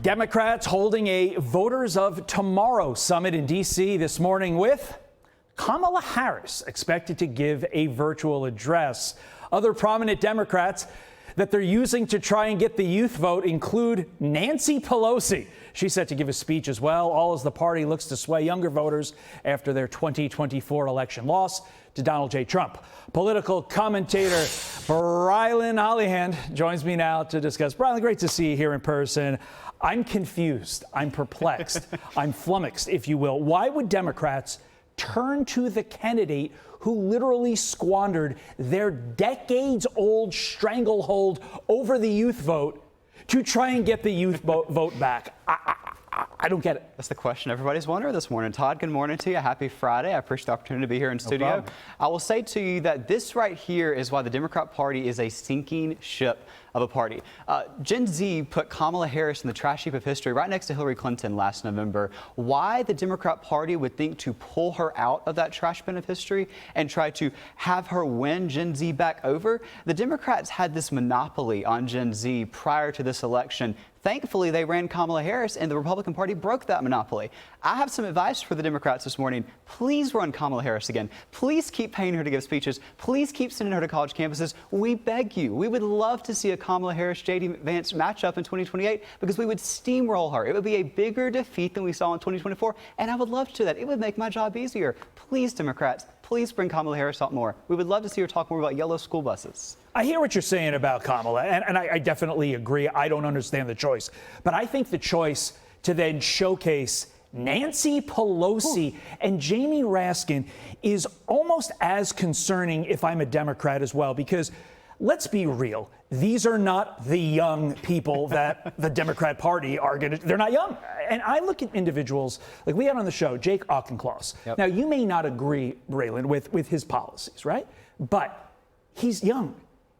Democrats holding a Voters of Tomorrow summit in D.C. this morning with Kamala Harris expected to give a virtual address. Other prominent Democrats that they're using to try and get the youth vote include Nancy Pelosi. She's set to give a speech as well, all as the party looks to sway younger voters after their 2024 election loss to Donald J. Trump. Political commentator Brilyn Hollyhand joins me now to discuss. Brilyn, great to see you here in person. I'm confused. I'm perplexed. I'm flummoxed, if you will. Why would Democrats turn to the candidate who literally squandered their decades-old stranglehold over the youth vote to try and get the youth vote back? I don't get it. That's the question everybody's wondering this morning. Todd, good morning to you. Happy Friday. I appreciate the opportunity to be here in studio. I will say to you that this right here is why the Democrat Party is a sinking ship of a party. Gen Z put Kamala Harris in the trash heap of history right next to Hillary Clinton last November. Why the Democrat Party would think to pull her out of that trash bin of history and try to have her win Gen Z back over? The Democrats had this monopoly on Gen Z prior to this election. Thankfully, they ran Kamala Harris, and the Republican Party broke that monopoly. I have some advice for the Democrats this morning. Please run Kamala Harris again. Please keep paying her to give speeches. Please keep sending her to college campuses. We beg you. We would love to see a Kamala Harris-J.D. Vance matchup in 2028 because we would steamroll her. It would be a bigger defeat than we saw in 2024, and I would love to do that. It would make my job easier. Please, Democrats, please bring Kamala Harris out more. We would love to see her talk more about yellow school buses. I hear what you're saying about Kamala, and I definitely agree. I don't understand the choice. But I think the choice to then showcase Nancy Pelosi and Jamie Raskin is almost as concerning if I'm a Democrat as well, because let's be real. These are not the young people that the Democrat Party are going to, they're not young. And I look at individuals, like we had on the show, Jake Auchincloss. Now, you may not agree, Brilyn, with his policies, right? But he's young.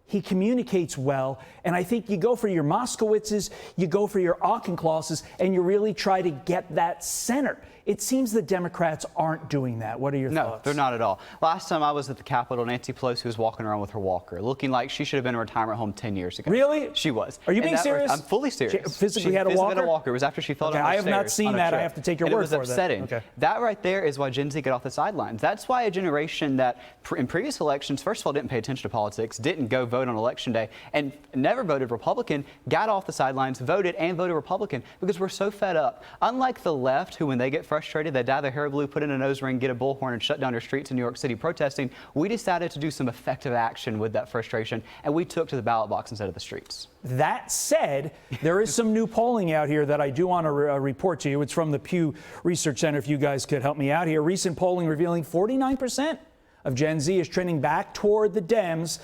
He communicates well, and I think you go for your Moskowitzes, you go for your Auchinclosses, and you really try to get that center. It seems the Democrats aren't doing that. What are your thoughts? No, they're not at all. Last time I was at the Capitol, Nancy Pelosi was walking around with her walker, looking like she should have been in a retirement home 10 years ago. Really? She was. Are you being serious? I'm fully serious. She physically had a walker? Had a walker. It was after she fell down the I have stairs not seen that. I have to take your word for that. It was upsetting. That right there is why Gen Z got off the sidelines. That's why a generation that in previous elections, first of all, didn't pay attention to politics, didn't go vote on Election Day, and never voted Republican, got off the sidelines, voted Republican because we're so fed up. Unlike the left, who when they get frustrated, they dye their hair blue, put in a nose ring, get a bullhorn, and shut down their streets in New York City protesting, we decided to do some effective action with that frustration, and we took to the ballot box instead of the streets. That said, there is some new polling out here that I do want to report to you. It's from the Pew Research Center, if you guys could help me out here. Recent polling revealing 49% of Gen Z is trending back toward the Dems,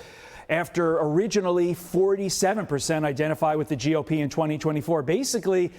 after originally 47% identify with the GOP in 2024. Basically,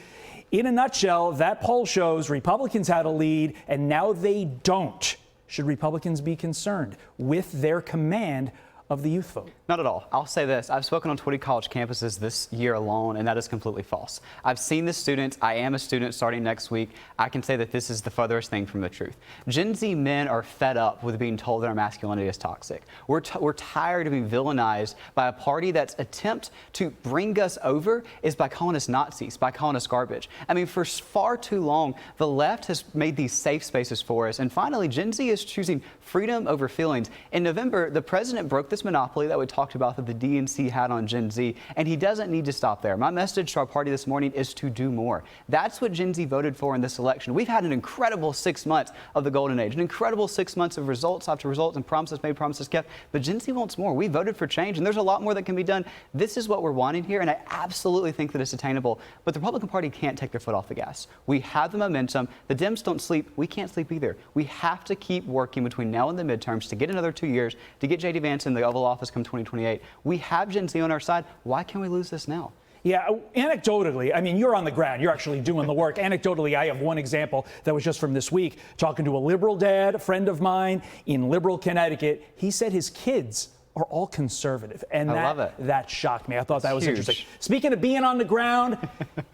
in a nutshell, that poll shows Republicans had a lead, and now they don't. Should Republicans be concerned with their command of the youth vote? Not at all. I'll say this. I've spoken on 20 college campuses this year alone, and that is completely false. I've seen the students. I am a student starting next week. I can say that this is the furthest thing from the truth. Gen Z men are fed up with being told that our masculinity is toxic. We're tired of being villainized by a party that's attempt to bring us over is by calling us Nazis, by calling us garbage. I mean, for far too long, the left has made these safe spaces for us, and finally, Gen Z is choosing freedom over feelings. In November, the president broke this monopoly that we talked about that the DNC had on Gen Z, and he doesn't need to stop there. My message to our party this morning is to do more. That's what Gen Z voted for in this election. We've had an incredible 6 months of the golden age, an incredible 6 months of results after results and promises made, promises kept, but Gen Z wants more. We voted for change, and there's a lot more that can be done. This is what we're wanting here, and I absolutely think that it's attainable, but the Republican Party can't take their foot off the gas. We have the momentum. The Dems don't sleep. We can't sleep either. We have to keep working between now and the midterms to get another 2 years, to get J.D. Vance in the Oval Office come 2028. We have Gen Z on our side. Why can't we lose this now? Yeah, anecdotally, I mean, you're on the ground. You're actually doing the work. Anecdotally, I have one example that was just from this week, talking to a liberal dad, a friend of mine in liberal Connecticut. He said his kids are all conservative, and that shocked me. I thought that was huge. Interesting. Speaking of being on the ground,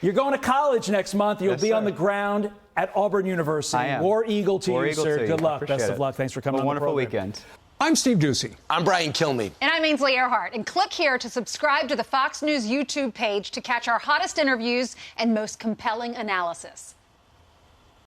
you're going to college next month. You'll be on the ground at Auburn University. I am. War Eagle to you, sir. Good luck. Best of luck. Thanks for coming on the program. Wonderful weekend. I'm Steve Ducey. I'm Brian Kilmeade. And I'm Ainsley Earhart. And click here to subscribe to the Fox News YouTube page to catch our hottest interviews and most compelling analysis.